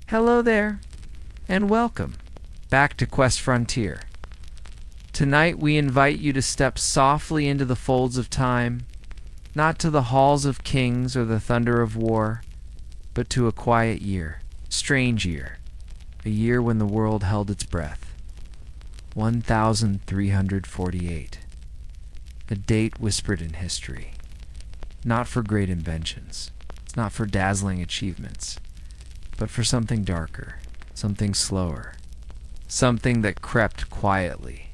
Hello there, and welcome back to Quest Frontier. Tonight we invite you to step softly into the folds of time, not to the halls of kings or the thunder of war, but to a quiet year, strange year, a year when the world held its breath. 1348. A date whispered in history, not for great inventions, not for dazzling achievements, but for something darker, something slower, something that crept quietly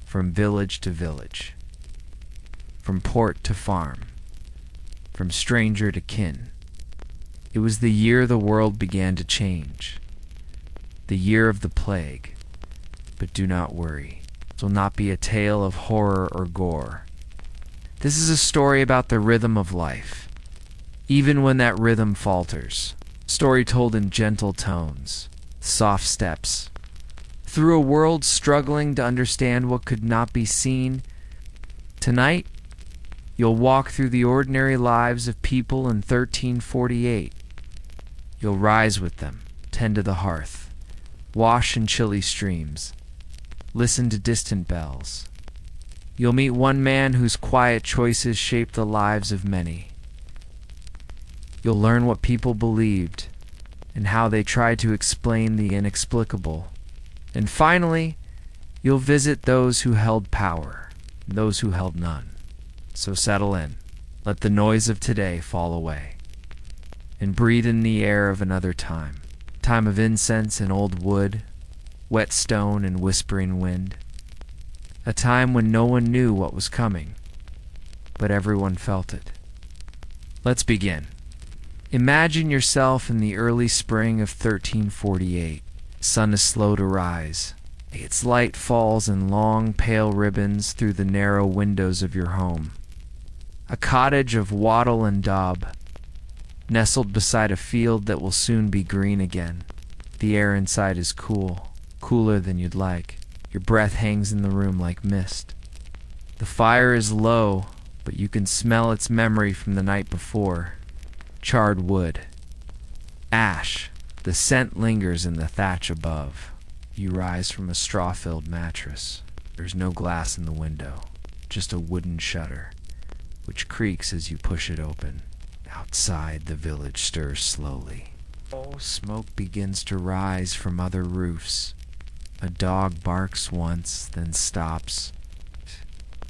from village to village, from port to farm, from stranger to kin. It was the year the world began to change, the year of the plague. But do not worry, it will not be a tale of horror or gore. This is a story about the rhythm of life, even when that rhythm falters. Story told in gentle tones, soft steps. Through a world struggling to understand what could not be seen, tonight you'll walk through the ordinary lives of people in 1348. You'll rise with them, tend to the hearth, wash in chilly streams, listen to distant bells. You'll meet one man whose quiet choices shaped the lives of many. You'll learn what people believed and how they tried to explain the inexplicable. And finally, you'll visit those who held power and those who held none. So settle in, let the noise of today fall away, and breathe in the air of another time. Time of incense and old wood, wet stone and whispering wind. A time when no one knew what was coming, but everyone felt it. Let's begin. Imagine yourself in the early spring of 1348. The sun is slow to rise. Its light falls in long, pale ribbons through the narrow windows of your home. A cottage of wattle and daub, nestled beside a field that will soon be green again. The air inside is cool, cooler than you'd like. Your breath hangs in the room like mist. The fire is low, but you can smell its memory from the night before. Charred wood, ash, the scent lingers in the thatch above. You rise from a straw-filled mattress. There's no glass in the window, just a wooden shutter, which creaks as you push it open. Outside, the village stirs slowly. Oh, smoke begins to rise from other roofs. A dog barks once, then stops.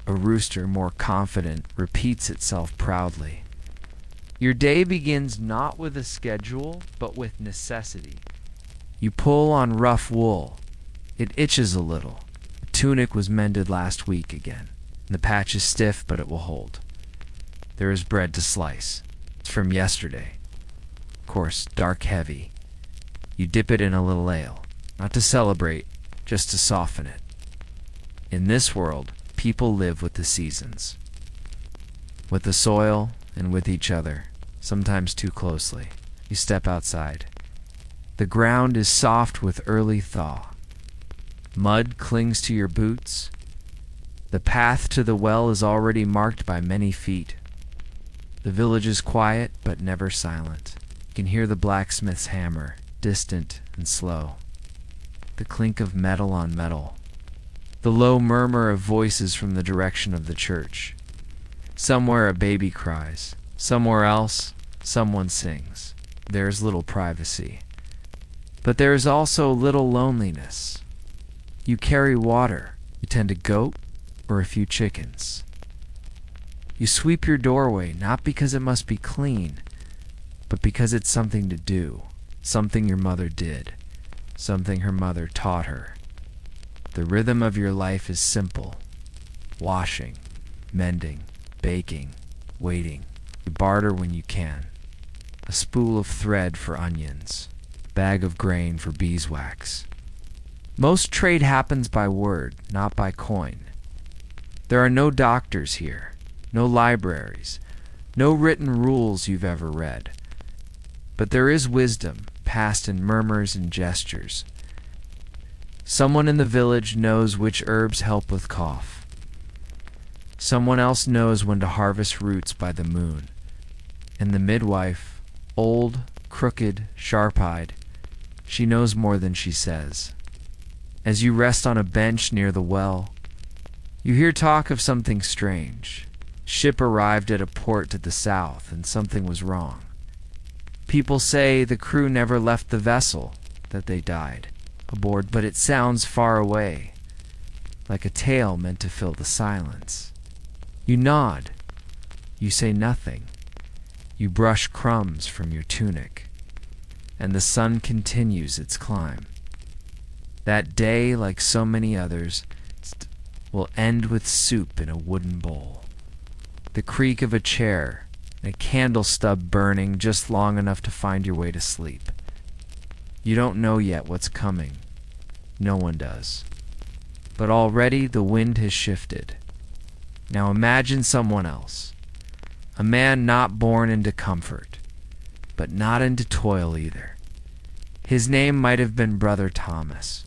A rooster, more confident, repeats itself proudly. Your day begins not with a schedule, but with necessity. You pull on rough wool. It itches a little. The tunic was mended last week again. The patch is stiff, but it will hold. There is bread to slice. It's from yesterday. Of course, dark heavy. You dip it in a little ale, not to celebrate, just to soften it. In this world, people live with the seasons, with the soil and with each other. Sometimes too closely. You step outside. The ground is soft with early thaw. Mud clings to your boots. The path to the well is already marked by many feet. The village is quiet, but never silent. You can hear the blacksmith's hammer, distant and slow. The clink of metal on metal. The low murmur of voices from the direction of the church. Somewhere a baby cries. Somewhere else, someone sings. There is little privacy. But there is also little loneliness. You carry water. You tend a goat or a few chickens. You sweep your doorway not because it must be clean, but because it's something to do, something your mother did, something her mother taught her. The rhythm of your life is simple. Washing, mending, baking, waiting. You barter when you can. A spool of thread for onions. A bag of grain for beeswax. Most trade happens by word, not by coin. There are no doctors here, no libraries, no written rules you've ever read. But there is wisdom, passed in murmurs and gestures. Someone in the village knows which herbs help with cough. Someone else knows when to harvest roots by the moon. And the midwife, old, crooked, sharp-eyed, She knows more than she says. As you rest on a bench near the well, you hear talk of something strange. Ship arrived at a port to the south, and something was wrong. People say the crew never left the vessel, that they died aboard, but it sounds far away, like a tale meant to fill the silence. You nod. You say nothing. You brush crumbs from your tunic, and the sun continues its climb. That day, like so many others, will end with soup in a wooden bowl, the creak of a chair, and a candle stub burning just long enough to find your way to sleep. You don't know yet what's coming. No one does. But already the wind has shifted. Now imagine someone else. A man not born into comfort, but not into toil either. His name might have been Brother Thomas,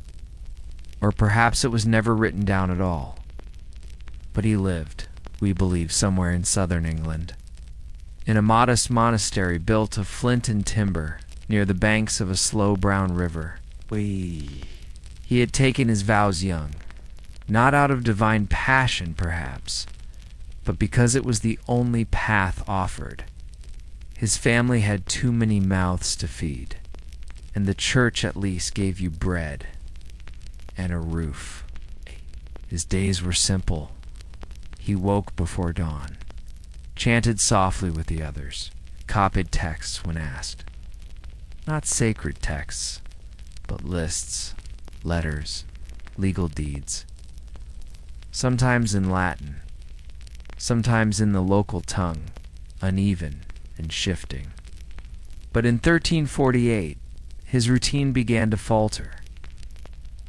or perhaps it was never written down at all. But he lived, we believe, somewhere in southern England, in a modest monastery built of flint and timber near the banks of a slow brown river. He had taken his vows young, not out of divine passion, perhaps, but because it was the only path offered. His family had too many mouths to feed, and the church at least gave you bread and a roof. His days were simple. He woke before dawn, chanted softly with the others, copied texts when asked. Not sacred texts, but lists, letters, legal deeds. Sometimes in Latin, sometimes in the local tongue, uneven and shifting. But in 1348, his routine began to falter.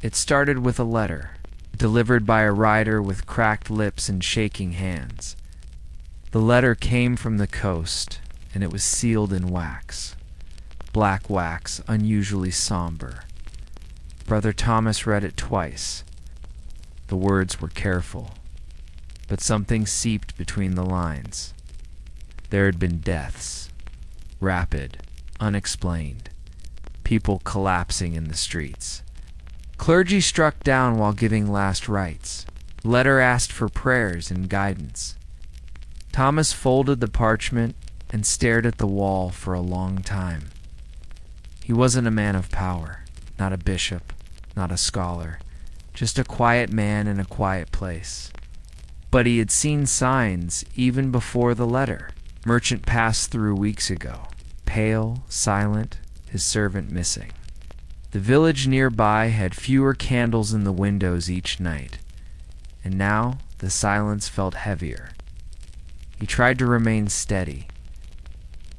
It started with a letter, delivered by a rider with cracked lips and shaking hands. The letter came from the coast, and it was sealed in wax. Black wax, unusually somber. Brother Thomas read it twice. The words were careful, but something seeped between the lines. There had been deaths, rapid, unexplained, people collapsing in the streets. Clergy struck down while giving last rites. Letter asked for prayers and guidance. Thomas folded the parchment and stared at the wall for a long time. He wasn't a man of power, not a bishop, not a scholar, just a quiet man in a quiet place. But he had seen signs even before the letter. Merchant passed through weeks ago, pale, silent, his servant missing. The village nearby had fewer candles in the windows each night, and now the silence felt heavier. He tried to remain steady,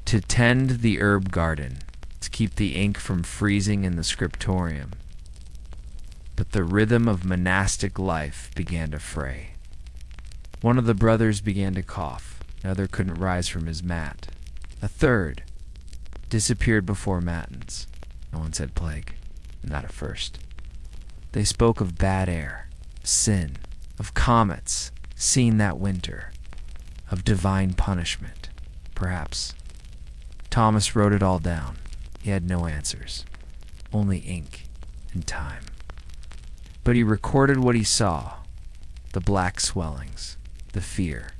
to tend the herb garden, to keep the ink from freezing in the scriptorium. But the rhythm of monastic life began to fray. One of the brothers began to cough. Another couldn't rise from his mat. A third disappeared before matins. No one said plague, not at first. They spoke of bad air, sin, of comets seen that winter, of divine punishment, perhaps. Thomas wrote it all down. He had no answers, only ink and time. But he recorded what he saw, the black swellings, the fear,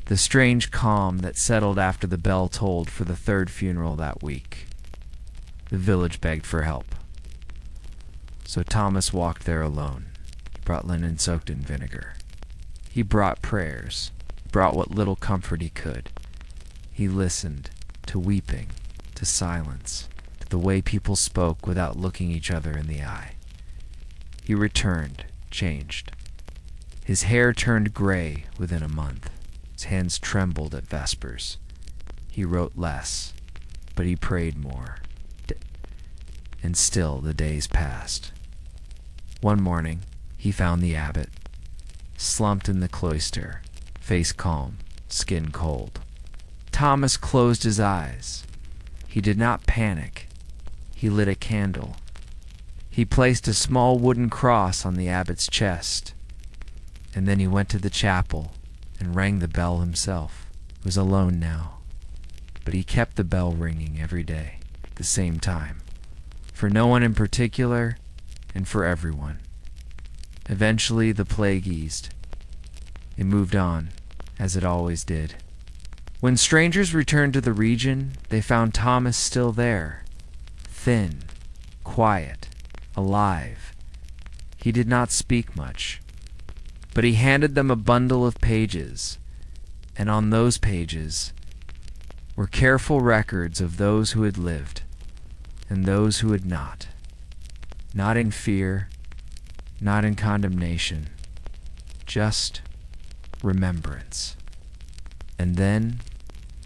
the strange calm that settled after the bell tolled for the third funeral that week. The village begged for help. So Thomas walked there alone. He brought linen soaked in vinegar. He brought prayers, brought what little comfort he could. He listened to weeping, to silence, to the way people spoke without looking each other in the eye. He returned, changed. His hair turned gray within a month. His hands trembled at vespers. He wrote less, but he prayed more. And still the days passed. One morning, he found the abbot, slumped in the cloister, face calm, skin cold. Thomas closed his eyes. He did not panic. He lit a candle. He placed a small wooden cross on the abbot's chest, and then he went to the chapel and rang the bell himself. He was alone now, but he kept the bell ringing every day at the same time. for no one in particular and for everyone. Eventually, the plague eased. It moved on, as it always did. When strangers returned to the region, they found Thomas still there, thin, quiet, alive. He did not speak much, but he handed them a bundle of pages, and on those pages were careful records of those who had lived and those who had not. Not in fear, not in condemnation, just remembrance. And then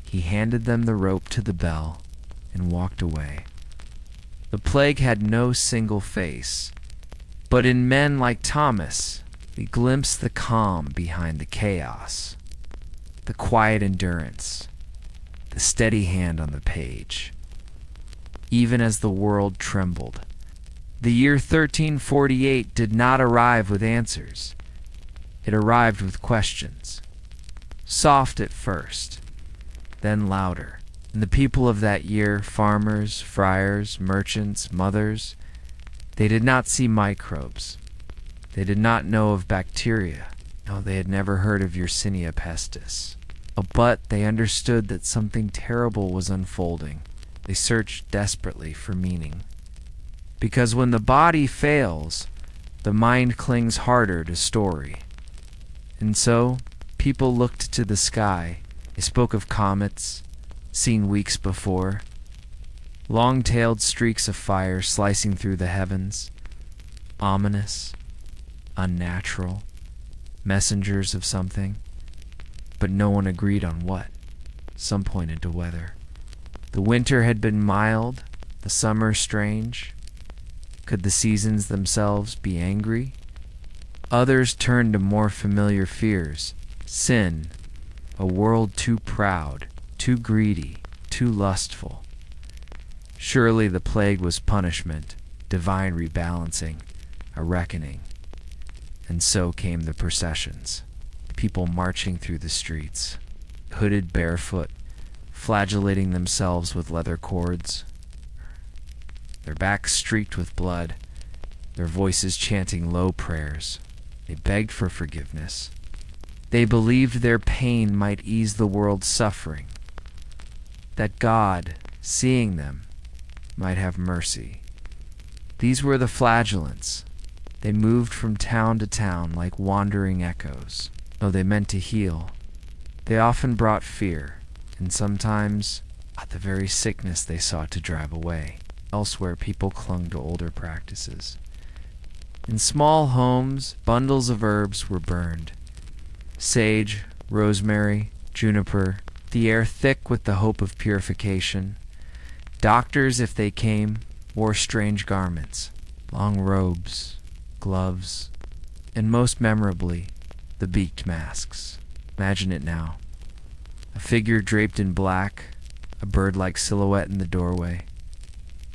he handed them the rope to the bell and walked away. The plague had no single face, but in men like Thomas, we glimpsed the calm behind the chaos, the quiet endurance, the steady hand on the page. Even as the world trembled, the year 1348 did not arrive with answers. It arrived with questions, soft at first, then louder. And the people of that year, farmers, friars, merchants, mothers, they did not see microbes. They did not know of bacteria. No, they had never heard of Yersinia pestis. But they understood that something terrible was unfolding. They searched desperately for meaning. Because when the body fails, the mind clings harder to story. And so, people looked to the sky. They spoke of comets, seen weeks before, long-tailed streaks of fire slicing through the heavens, ominous, unnatural, messengers of something, but no one agreed on what. Some pointed to weather. The winter had been mild, the summer strange. Could the seasons themselves be angry? Others turned to more familiar fears. Sin, a world too proud, too greedy, too lustful. Surely the plague was punishment, divine rebalancing, a reckoning. And so came the processions, people marching through the streets, hooded barefoot, flagellating themselves with leather cords, their backs streaked with blood, their voices chanting low prayers. They begged for forgiveness. They believed their pain might ease the world's suffering, that God, seeing them, might have mercy. These were the flagellants. They moved from town to town like wandering echoes. Though they meant to heal, they often brought fear, and sometimes the very sickness they sought to drive away. Elsewhere, people clung to older practices. In small homes, bundles of herbs were burned. Sage, rosemary, juniper, the air thick with the hope of purification. Doctors, if they came, wore strange garments, long robes, gloves, and most memorably, the beaked masks. Imagine it now. A figure draped in black, a bird-like silhouette in the doorway,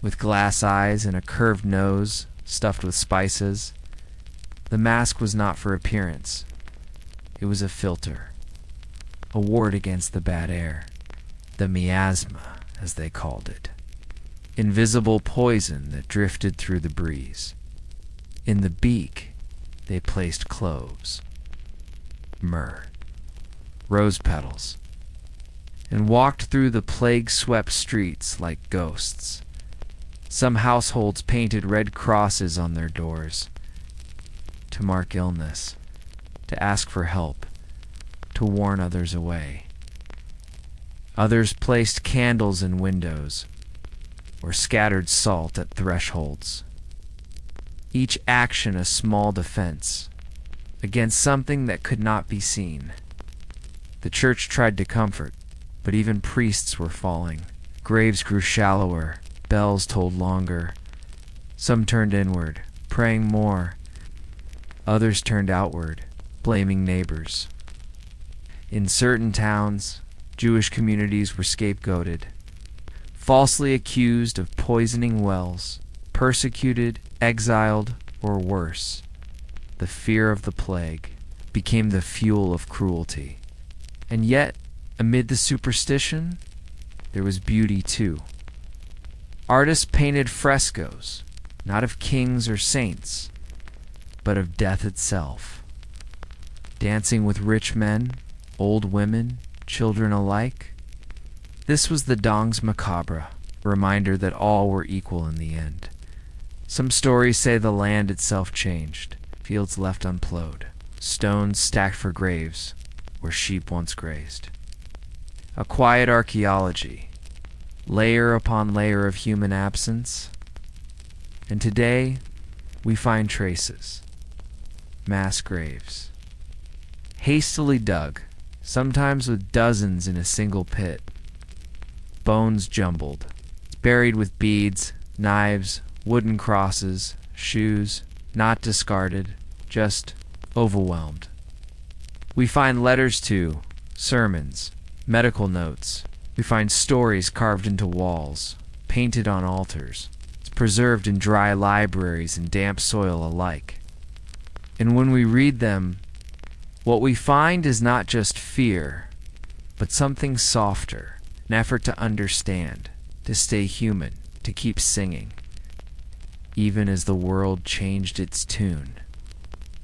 with glass eyes and a curved nose stuffed with spices. The mask was not for appearance. It was a filter, a ward against the bad air, the miasma, as they called it. Invisible poison that drifted through the breeze. In the beak, they placed cloves, myrrh, rose petals, and walked through the plague-swept streets like ghosts. Some households painted red crosses on their doors to mark illness, to ask for help, to warn others away. Others placed candles in windows or scattered salt at thresholds. Each action a small defense against something that could not be seen. The church tried to comfort, but even priests were falling. Graves grew shallower, bells tolled longer. Some turned inward, praying more. Others turned outward, blaming neighbors. In certain towns, Jewish communities were scapegoated, falsely accused of poisoning wells, persecuted, exiled, or worse. The fear of the plague became the fuel of cruelty. And yet, amid the superstition, there was beauty too. Artists painted frescoes, not of kings or saints, but of death itself, dancing with rich men, old women, children alike. This was the Danse Macabre, a reminder that all were equal in the end. Some stories say the land itself changed, fields left unplowed, stones stacked for graves where sheep once grazed. A quiet archaeology, layer upon layer of human absence. And today, we find traces, mass graves, hastily dug, sometimes with dozens in a single pit, bones jumbled, buried with beads, knives, wooden crosses, shoes, not discarded, just overwhelmed. We find letters to, sermons, medical notes. We find stories carved into walls, painted on altars. It's preserved in dry libraries and damp soil alike. And when we read them, what we find is not just fear, but something softer, an effort to understand, to stay human, to keep singing, even as the world changed its tune.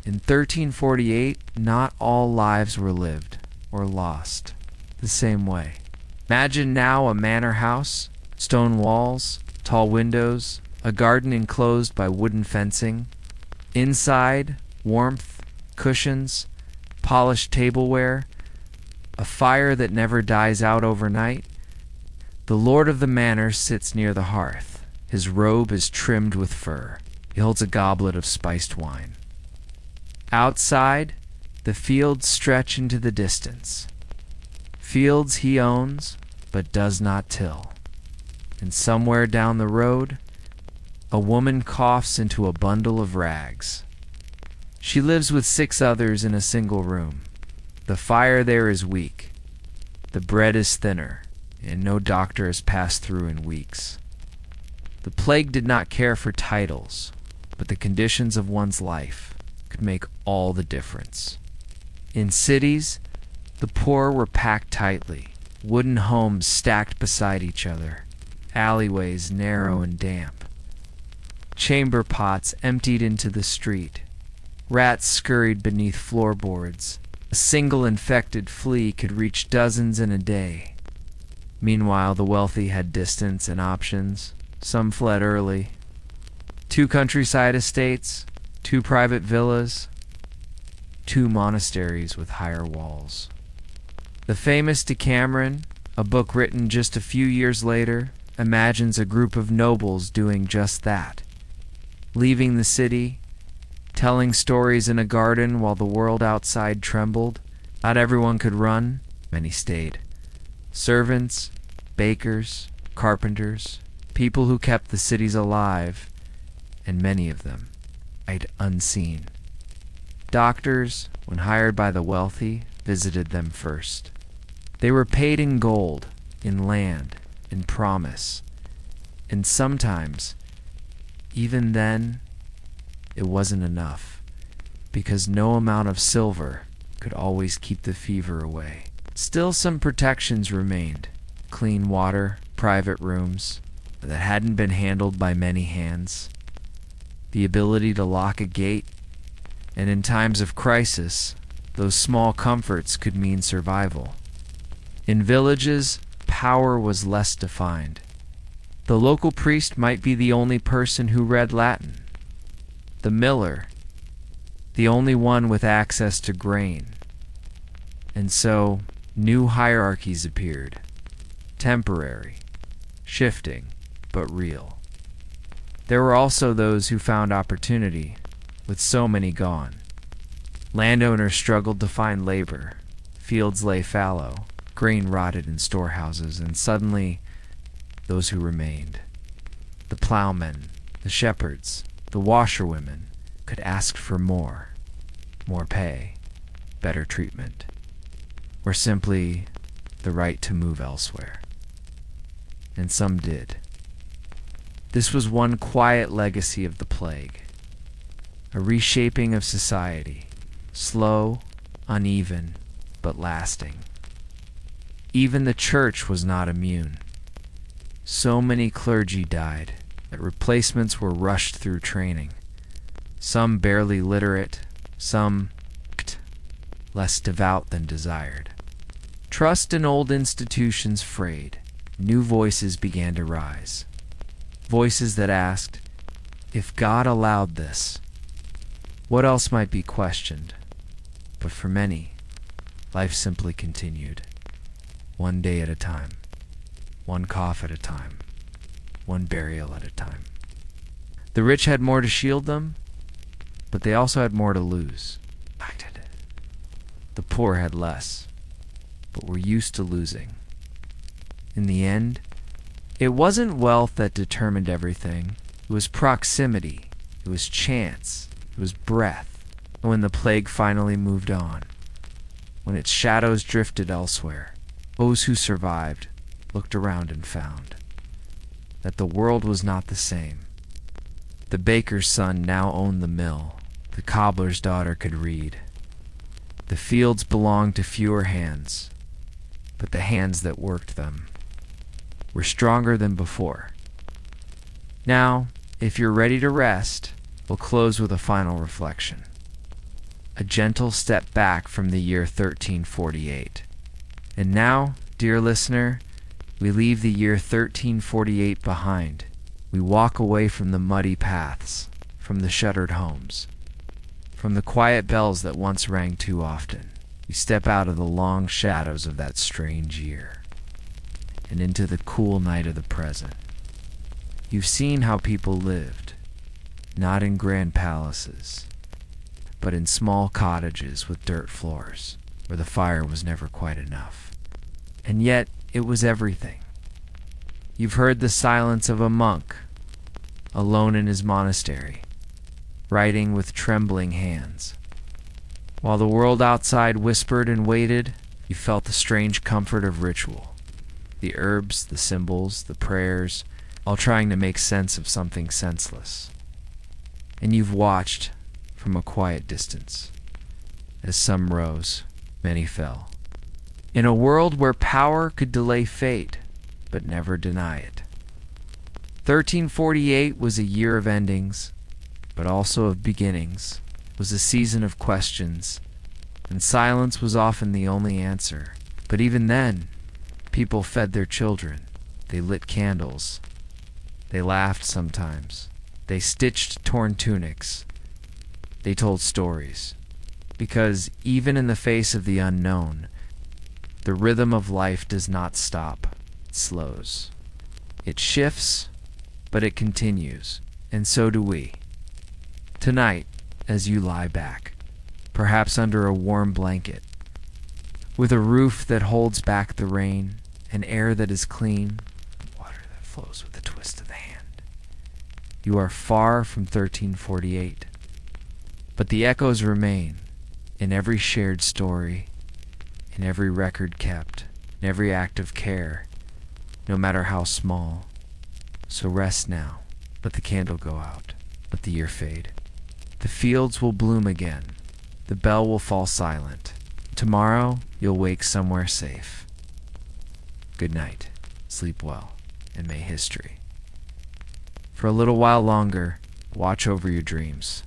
In 1348, not all lives were lived or lost the same way. Imagine now a manor house, stone walls, tall windows, a garden enclosed by wooden fencing. Inside, warmth, cushions, polished tableware, a fire that never dies out overnight. The lord of the manor sits near the hearth. His robe is trimmed with fur. He holds a goblet of spiced wine. Outside, the fields stretch into the distance. Fields he owns, but does not till. And somewhere down the road, a woman coughs into a bundle of rags. She lives with 6 others in a single room. The fire there is weak. The bread is thinner, and no doctor has passed through in weeks. The plague did not care for titles, but the conditions of one's life could make all the difference. In cities, the poor were packed tightly, wooden homes stacked beside each other, alleyways narrow and damp, chamber pots emptied into the street, rats scurried beneath floorboards. A single infected flea could reach dozens in a day. Meanwhile, the wealthy had distance and options. Some fled early. 2 countryside estates, 2 private villas, 2 monasteries with higher walls. The famous Decameron, a book written just a few years later, imagines a group of nobles doing just that, leaving the city, telling stories in a garden while the world outside trembled. Not everyone could run, many stayed. Servants, bakers, carpenters, people who kept the cities alive, and many of them died unseen. Doctors, when hired by the wealthy, visited them first. They were paid in gold, in land, in promise, and sometimes, even then, it wasn't enough, because no amount of silver could always keep the fever away. Still, some protections remained: clean water, private rooms that hadn't been handled by many hands, the ability to lock a gate, and in times of crisis, those small comforts could mean survival. In villages, power was less defined. The local priest might be the only person who read Latin. The miller, the only one with access to grain. And so, new hierarchies appeared. Temporary, shifting, but real. There were also those who found opportunity, with so many gone. Landowners struggled to find labor. Fields lay fallow, grain rotted in storehouses, and suddenly, those who remained, the plowmen, the shepherds, the washerwomen, could ask for more pay, better treatment, or simply the right to move elsewhere. And some did. This was one quiet legacy of the plague, a reshaping of society, slow, uneven, but lasting. Even the church was not immune. So many clergy died that replacements were rushed through training. Some barely literate, some less devout than desired. Trust in old institutions frayed. New voices began to rise. Voices that asked, if God allowed this, what else might be questioned? But for many, life simply continued. One day at a time. One cough at a time. One burial at a time. The rich had more to shield them, but they also had more to lose. The poor had less, but were used to losing. In the end, it wasn't wealth that determined everything. It was proximity. It was chance. It was breath. And when the plague finally moved on, when its shadows drifted elsewhere, those who survived looked around and found that the world was not the same. The baker's son now owned the mill. The cobbler's daughter could read. The fields belonged to fewer hands, but the hands that worked them were stronger than before. Now, if you're ready to rest, we'll close with a final reflection. A gentle step back from the year 1348. And now, dear listener, we leave the year 1348 behind. We walk away from the muddy paths, from the shuttered homes, from the quiet bells that once rang too often. We step out of the long shadows of that strange year and into the cool night of the present. You've seen how people lived, not in grand palaces, but in small cottages with dirt floors, where the fire was never quite enough. And yet, it was everything. You've heard the silence of a monk, alone in his monastery, writing with trembling hands. While the world outside whispered and waited, you felt the strange comfort of ritual. The herbs, the symbols, the prayers, all trying to make sense of something senseless. And you've watched from a quiet distance. As some rose, many fell. In a world where power could delay fate, but never deny it. 1348 was a year of endings, but also of beginnings. It was a season of questions, and silence was often the only answer. But even then, people fed their children. They lit candles. They laughed sometimes. They stitched torn tunics. They told stories. Because even in the face of the unknown, the rhythm of life does not stop. It slows. It shifts, but it continues. And so do we. Tonight, as you lie back, perhaps under a warm blanket, with a roof that holds back the rain, an air that is clean, water that flows with a twist of the hand. You are far from 1348, but the echoes remain in every shared story, in every record kept, in every act of care, no matter how small. So rest now, let the candle go out, let the year fade. The fields will bloom again, the bell will fall silent. Tomorrow you'll wake somewhere safe. Good night, sleep well, and may history, for a little while longer, watch over your dreams.